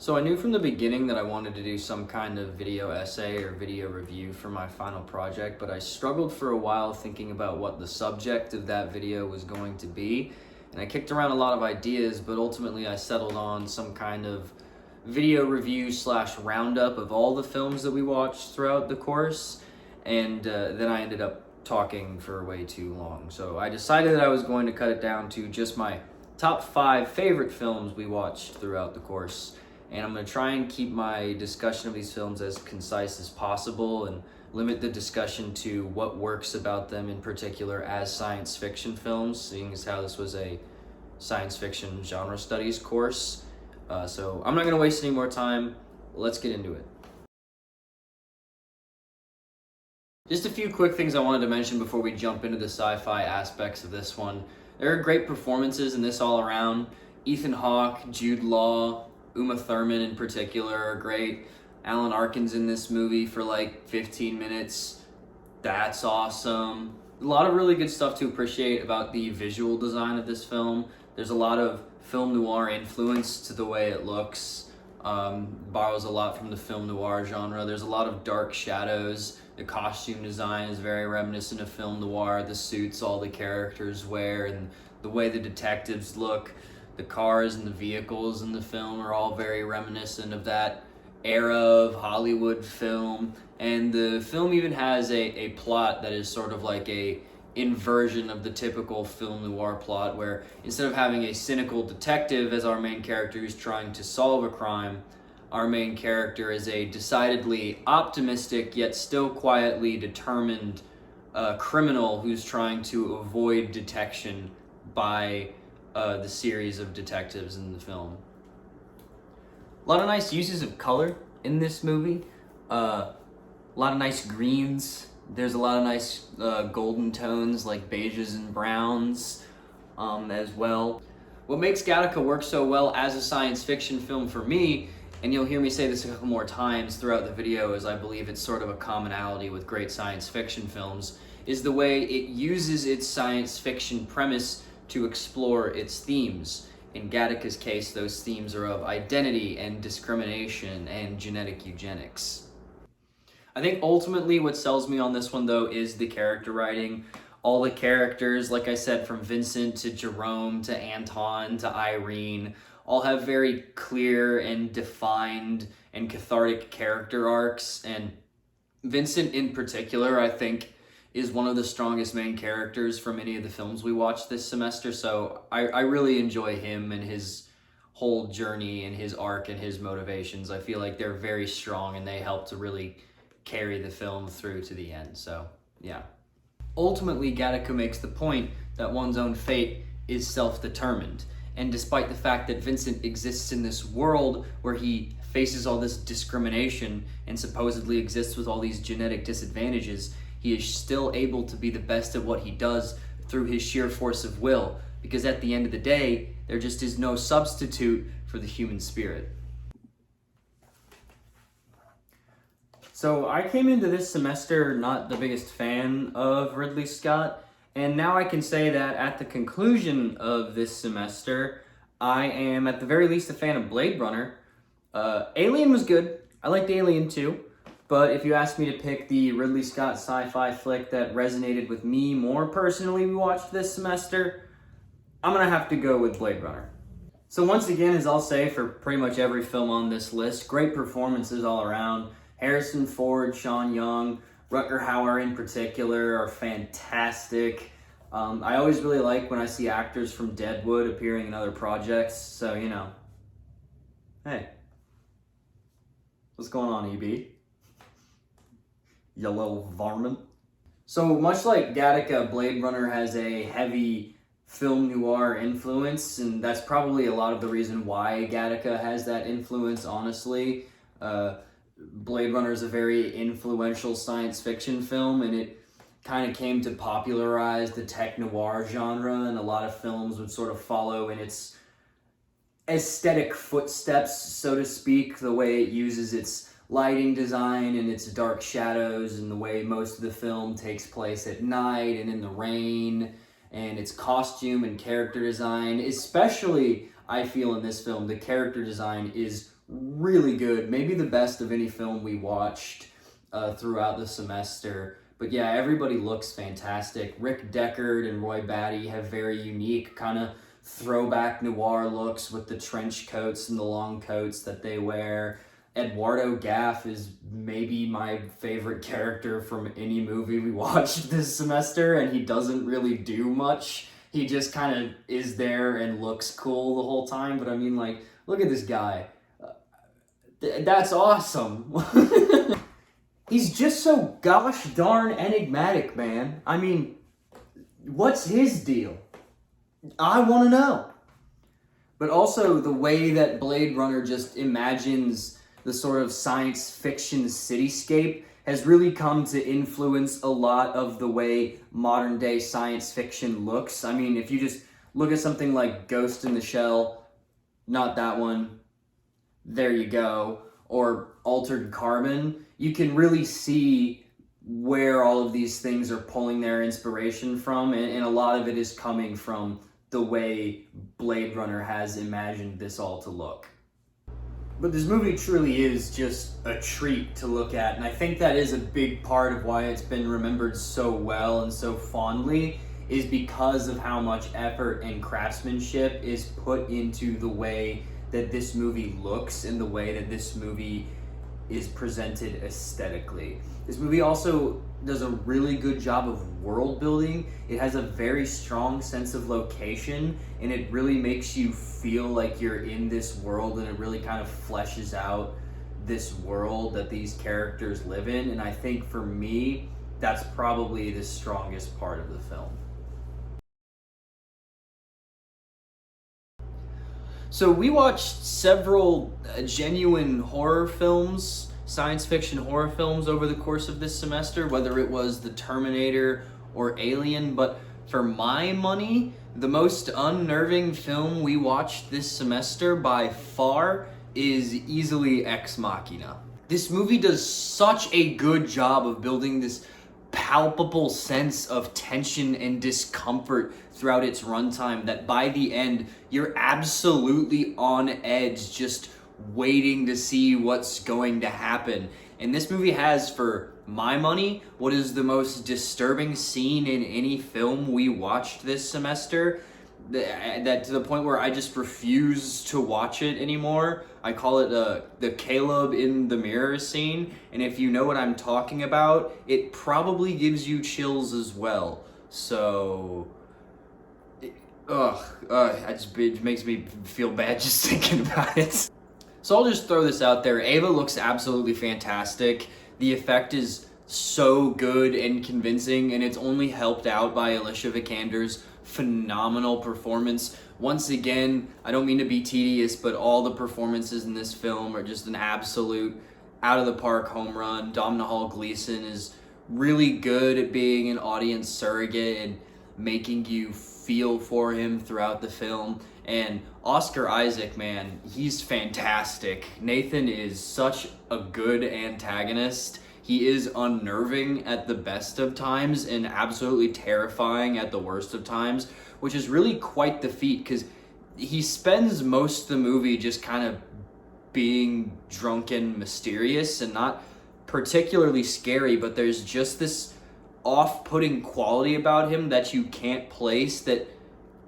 So I knew from the beginning that I wanted to do some kind of video essay or video review for my final project, but I struggled for a while thinking about what the subject of that video was going to be. And I kicked around a lot of ideas, but ultimately I settled on some kind of video review slash roundup of all the films that we watched throughout the course. And then I ended up talking for way too long. So I decided that I was going to cut it down to just my top 5 favorite films we watched throughout the course. And I'm going to try and keep my discussion of these films as concise as possible and limit the discussion to what works about them in particular as science fiction films, seeing as how this was a science fiction genre studies course. So I'm not going to waste any more time. Let's get into it. Just a few quick things I wanted to mention before we jump into the sci-fi aspects of this one. There are great performances in this all around. Ethan Hawke, Jude Law, Uma Thurman in particular are great. Alan Arkin's in this movie for like 15 minutes. That's awesome. A lot of really good stuff to appreciate about the visual design of this film. There's a lot of film noir influence to the way it looks. Borrows a lot from the film noir genre. There's a lot of dark shadows. The costume design is very reminiscent of film noir. The suits all the characters wear and the way the detectives look. The cars and the vehicles in the film are all very reminiscent of that era of Hollywood film. And the film even has a plot that is sort of like a inversion of the typical film noir plot, where instead of having a cynical detective as our main character who's trying to solve a crime, our main character is a decidedly optimistic yet still quietly determined criminal who's trying to avoid detection by the series of detectives in the film. A lot of nice uses of color in this movie. A lot of nice greens. There's a lot of nice golden tones like beiges and browns as well. What makes Gattaca work so well as a science fiction film for me, and you'll hear me say this a couple more times throughout the video as I believe it's sort of a commonality with great science fiction films, is the way it uses its science fiction premise to explore its themes. In Gattaca's case, those themes are of identity and discrimination and genetic eugenics. I think ultimately what sells me on this one though is the character writing. All the characters, like I said, from Vincent to Jerome to Anton to Irene, all have very clear and defined and cathartic character arcs. And Vincent in particular, I think, is one of the strongest main characters from any of the films we watched this semester. So I really enjoy him and his whole journey and his arc and his motivations. I feel like they're very strong and they help to really carry the film through to the end. So yeah. Ultimately, Gattaca makes the point that one's own fate is self-determined. And despite the fact that Vincent exists in this world where he faces all this discrimination and supposedly exists with all these genetic disadvantages, he is still able to be the best at what he does through his sheer force of will, because at the end of the day, there just is no substitute for the human spirit. So I came into this semester not the biggest fan of Ridley Scott, and now I can say that at the conclusion of this semester, I am at the very least a fan of Blade Runner. Alien was good. I liked Alien too. But if you ask me to pick the Ridley Scott sci-fi flick that resonated with me more personally we watched this semester, I'm gonna have to go with Blade Runner. So once again, as I'll say for pretty much every film on this list, great performances all around. Harrison Ford, Sean Young, Rutger Hauer in particular are fantastic. I always really like when I see actors from Deadwood appearing in other projects, so you know. Hey, what's going on, EB? You little varmint. So much like Gattaca, Blade Runner has a heavy film noir influence, and that's probably a lot of the reason why Gattaca has that influence, honestly. Blade Runner is a very influential science fiction film, and it kind of came to popularize the tech noir genre, and a lot of films would sort of follow in its aesthetic footsteps, so to speak, the way it uses its lighting design and its dark shadows and the way most of the film takes place at night and in the rain, and its costume and character design, especially I feel in this film, the character design is really good. Maybe the best of any film we watched throughout the semester. But yeah, everybody looks fantastic. Rick Deckard and Roy Batty have very unique kind of throwback noir looks with the trench coats and the long coats that they wear. Eduardo Gaff is maybe my favorite character from any movie we watched this semester, and he doesn't really do much. He just kind of is there and looks cool the whole time. But I mean, like, look at this guy. That's awesome. He's just so gosh darn enigmatic, man. I mean, what's his deal? I want to know. But also the way that Blade Runner just imagines the sort of science fiction cityscape has really come to influence a lot of the way modern day science fiction looks. I mean, if you just look at something like Ghost in the Shell, not that one, there you go, or Altered Carbon, you can really see where all of these things are pulling their inspiration from, and a lot of it is coming from the way Blade Runner has imagined this all to look. But this movie truly is just a treat to look at, and I think that is a big part of why it's been remembered so well and so fondly, is because of how much effort and craftsmanship is put into the way that this movie looks and the way that this movie is presented aesthetically. This movie also does a really good job of world building. It has a very strong sense of location, and it really makes you feel like you're in this world, and it really kind of fleshes out this world that these characters live in. And I think for me, that's probably the strongest part of the film. So we watched several genuine horror films, science fiction horror films over the course of this semester, whether it was The Terminator or Alien, but for my money, the most unnerving film we watched this semester by far is easily Ex Machina. This movie does such a good job of building this palpable sense of tension and discomfort throughout its runtime that by the end you're absolutely on edge, just waiting to see what's going to happen. And this movie has, for my money, what is the most disturbing scene in any film we watched this semester, that to the point where I just refuse to watch it anymore. I call it the Caleb in the mirror scene, and if you know what I'm talking about, it probably gives you chills as well. So, it makes me feel bad just thinking about it. So I'll just throw this out there. Ava looks absolutely fantastic. The effect is so good and convincing, and it's only helped out by Alicia Vikander's phenomenal performance. Once again, I don't mean to be tedious, but all the performances in this film are just an absolute out of the park home run. Domhnall Hall Gleeson is really good at being an audience surrogate and making you feel for him throughout the film. And Oscar Isaac, man, he's fantastic. Nathan is such a good antagonist. He is unnerving at the best of times and absolutely terrifying at the worst of times, which is really quite the feat because he spends most of the movie just kind of being drunken, mysterious, and not particularly scary, but there's just this off-putting quality about him that you can't place that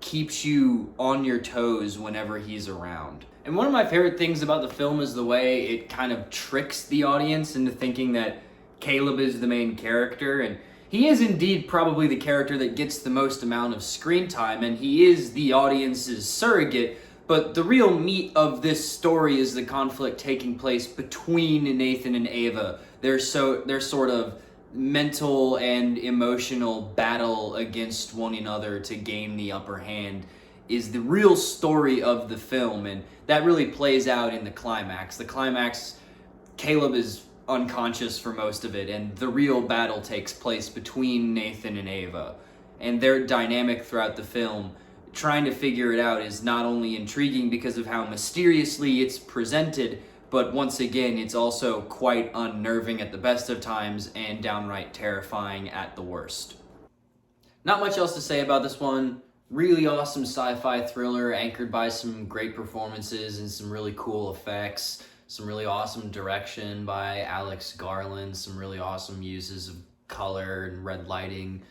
keeps you on your toes whenever he's around. And one of my favorite things about the film is the way it kind of tricks the audience into thinking that Caleb is the main character, and he is indeed probably the character that gets the most amount of screen time, and he is the audience's surrogate, but the real meat of this story is the conflict taking place between Nathan and Ava. Their sort of mental and emotional battle against one another to gain the upper hand is the real story of the film, and that really plays out in the climax. The climax, Caleb is unconscious for most of it, and the real battle takes place between Nathan and Ava. And their dynamic throughout the film, trying to figure it out, is not only intriguing because of how mysteriously it's presented, but once again, it's also quite unnerving at the best of times and downright terrifying at the worst. Not much else to say about this one. Really awesome sci-fi thriller anchored by some great performances and some really cool effects. some really awesome direction by Alex Garland, some really awesome uses of color and red lighting,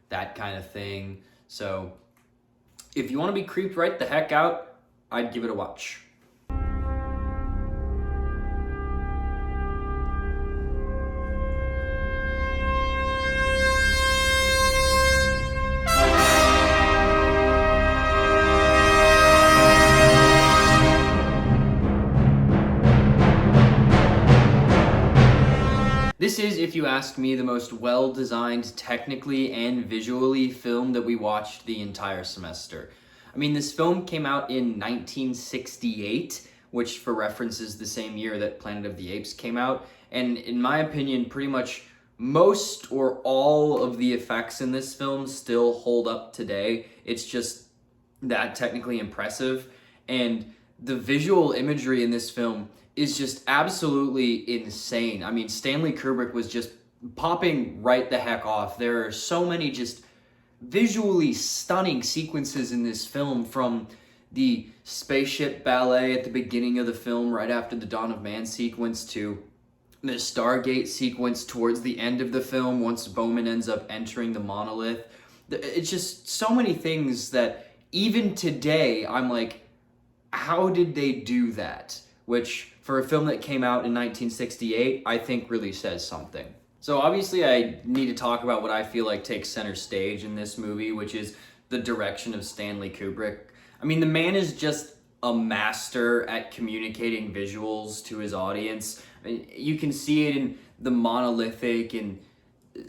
that kind of thing. So if you want to be creeped right the heck out, I'd give it a watch. This is, if you ask me, the most well-designed technically and visually film that we watched the entire semester. I mean, this film came out in 1968, which for reference is the same year that Planet of the Apes came out, and in my opinion, pretty much most or all of the effects in this film still hold up today. It's just that technically impressive, and the visual imagery in this film is just absolutely insane. I mean, Stanley Kubrick was just popping right the heck off. There are so many just visually stunning sequences in this film, from the spaceship ballet at the beginning of the film right after the Dawn of Man sequence to the Stargate sequence towards the end of the film once Bowman ends up entering the monolith. It's just so many things that even today I'm like, how did they do that? Which, for a film that came out in 1968, I think really says something. So obviously I need to talk about what I feel like takes center stage in this movie, which is the direction of Stanley Kubrick. I mean, the man is just a master at communicating visuals to his audience. I mean, you can see it in the monolithic and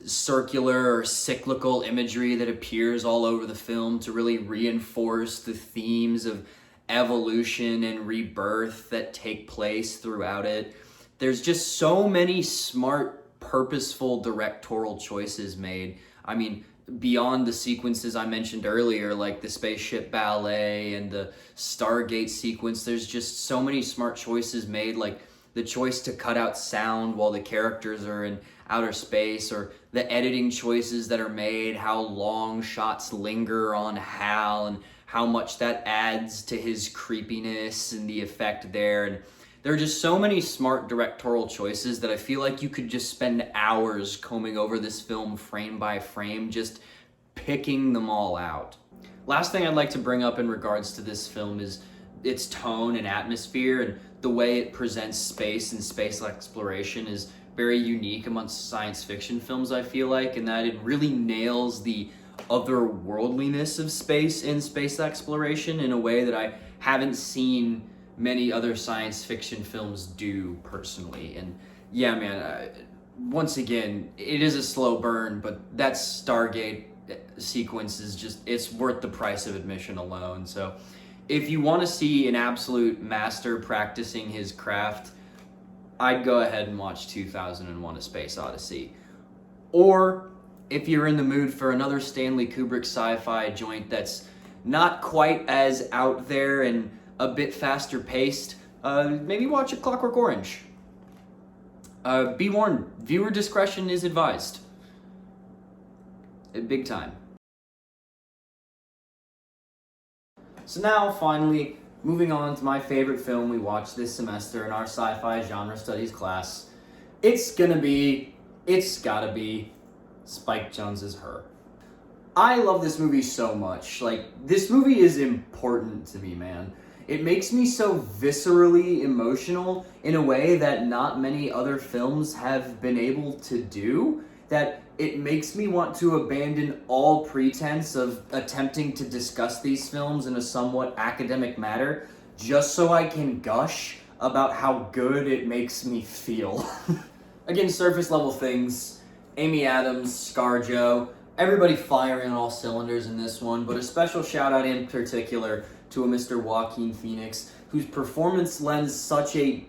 circular or cyclical imagery that appears all over the film to really reinforce the themes of evolution and rebirth that take place throughout it. There's just so many smart, purposeful directorial choices made. I mean, beyond the sequences I mentioned earlier, like the spaceship ballet and the Stargate sequence, there's just so many smart choices made, like the choice to cut out sound while the characters are in outer space, or the editing choices that are made, how long shots linger on Hal, and how much that adds to his creepiness and the effect there. And there are just so many smart directorial choices that I feel like you could just spend hours combing over this film frame by frame, just picking them all out. Last thing I'd like to bring up in regards to this film is its tone and atmosphere, and the way it presents space and space exploration is very unique amongst science fiction films, I feel like, and that it really nails the otherworldliness of space and space exploration in a way that I haven't seen many other science fiction films do personally. And yeah, man, once again, it is a slow burn, but that Stargate sequence is just, it's worth the price of admission alone. So if you want to see an absolute master practicing his craft, I'd go ahead and watch 2001: A Space Odyssey. Or if you're in the mood for another Stanley Kubrick sci-fi joint that's not quite as out there and a bit faster paced, maybe watch A Clockwork Orange. Be warned, viewer discretion is advised. Big time. So now, finally, moving on to my favorite film we watched this semester in our sci-fi genre studies class. It's gotta be Spike Jonze's Her. I love this movie so much. Like, this movie is important to me, man. It makes me so viscerally emotional in a way that not many other films have been able to do, that it makes me want to abandon all pretense of attempting to discuss these films in a somewhat academic manner just so I can gush about how good it makes me feel. Again, surface level things. Amy Adams, ScarJo, everybody firing on all cylinders in this one, but a special shout out in particular to a Mr. Joaquin Phoenix, whose performance lends such a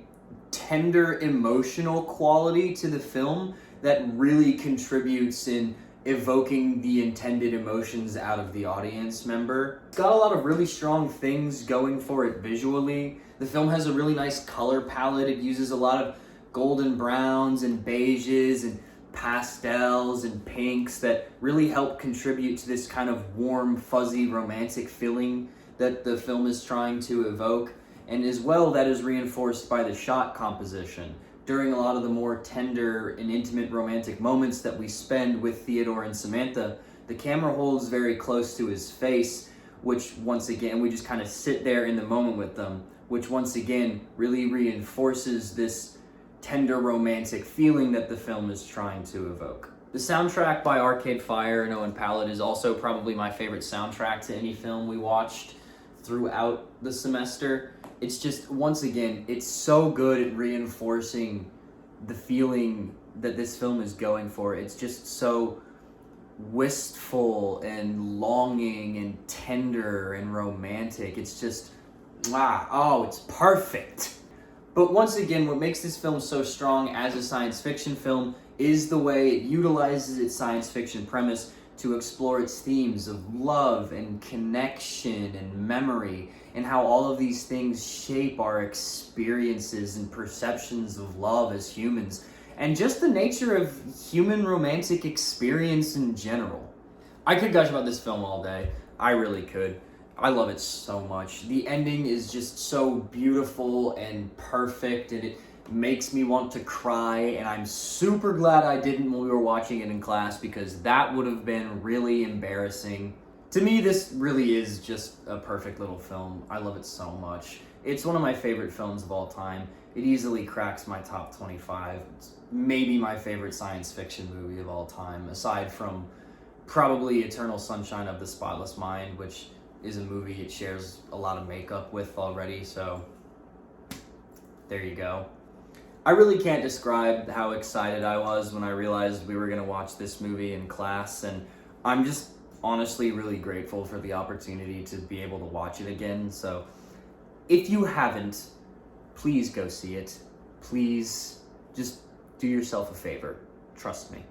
tender emotional quality to the film that really contributes in evoking the intended emotions out of the audience member. It's got a lot of really strong things going for it visually. The film has a really nice color palette. It uses a lot of golden browns and beiges and pastels and pinks that really help contribute to this kind of warm, fuzzy, romantic feeling that the film is trying to evoke. And as well, that is reinforced by the shot composition. During a lot of the more tender and intimate romantic moments that we spend with Theodore and Samantha, the camera holds very close to his face, which once again, we just kind of sit there in the moment with them, which once again really reinforces this tender romantic feeling that the film is trying to evoke. The soundtrack by Arcade Fire and Owen Pallett is also probably my favorite soundtrack to any film we watched throughout the semester. It's just, once again, it's so good at reinforcing the feeling that this film is going for. It's just so wistful and longing and tender and romantic. It's just, it's perfect. But once again, what makes this film so strong as a science fiction film is the way it utilizes its science fiction premise to explore its themes of love and connection and memory, and how all of these things shape our experiences and perceptions of love as humans, and just the nature of human romantic experience in general. I could gush about this film all day. I really could. I love it so much. The ending is just so beautiful and perfect, and it makes me want to cry, and I'm super glad I didn't when we were watching it in class, because that would have been really embarrassing. To me, this really is just a perfect little film. I love it so much. It's one of my favorite films of all time. It easily cracks my top 25. It's maybe my favorite science fiction movie of all time, aside from probably Eternal Sunshine of the Spotless Mind, which is a movie it shares a lot of makeup with already, so there you go. I really can't describe how excited I was when I realized we were going to watch this movie in class, and I'm just honestly really grateful for the opportunity to be able to watch it again. So if you haven't, please go see it. Please just do yourself a favor. Trust me.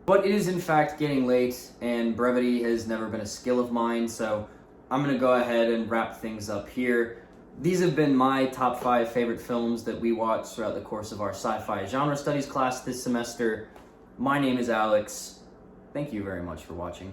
But it is in fact getting late, and brevity has never been a skill of mine, so I'm going to go ahead and wrap things up here. These have been my top 5 favorite films that we watched throughout the course of our sci-fi genre studies class this semester. My name is Alex. Thank you very much for watching.